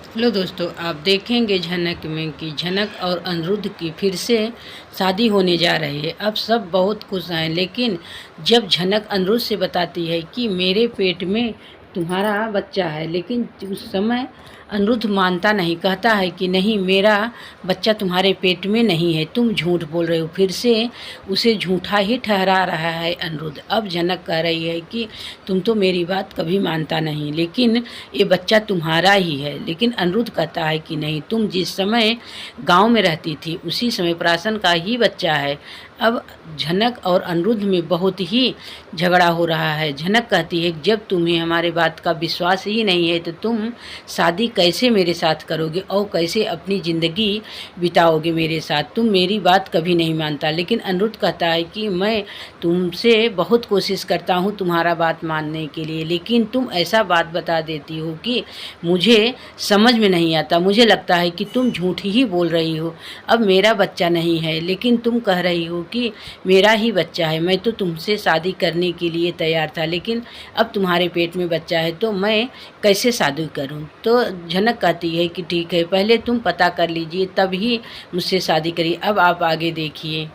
Hello दोस्तों, आप देखेंगे झनक में कि झनक और अनिरुद्ध की फिर से शादी होने जा रही है। अब सब बहुत खुश हैं, लेकिन जब झनक अनिरुद्ध से बताती है कि मेरे पेट में तुम्हारा बच्चा है, लेकिन उस समय अनिरुद्ध मानता नहीं, कहता है कि नहीं, मेरा बच्चा तुम्हारे पेट में नहीं है, तुम झूठ बोल रहे हो। फिर से उसे झूठा ही ठहरा रहा है अनिरुद्ध। अब झनक कह रही है कि तुम तो मेरी बात कभी मानता नहीं, लेकिन ये बच्चा तुम्हारा ही है। लेकिन अनिरुद्ध कहता है कि नहीं, तुम जिस समय गांव में रहती थी उसी समय प्राशन का ही बच्चा है। अब झनक और अनिरुद्ध में बहुत ही झगड़ा हो रहा है। झनक कहती है जब तुम्हें हमारे बात का विश्वास ही नहीं है तो तुम शादी कैसे मेरे साथ करोगे और कैसे अपनी ज़िंदगी बिताओगे मेरे साथ, तुम मेरी बात कभी नहीं मानता। लेकिन अनिरुद्ध कहता है कि मैं तुमसे बहुत कोशिश करता हूँ तुम्हारा बात मानने के लिए, लेकिन तुम ऐसा बात बता देती हो कि मुझे समझ में नहीं आता। मुझे लगता है कि तुम झूठ ही बोल रही हो। अब मेरा बच्चा नहीं है, लेकिन तुम कह रही हो कि मेरा ही बच्चा है। मैं तो तुमसे शादी करने के लिए तैयार था, लेकिन अब तुम्हारे पेट में बच्चा है तो मैं कैसे शादी करूं? तो झनक कहती है कि ठीक है, पहले तुम पता कर लीजिए तब ही मुझसे शादी करिए। अब आप आगे देखिए।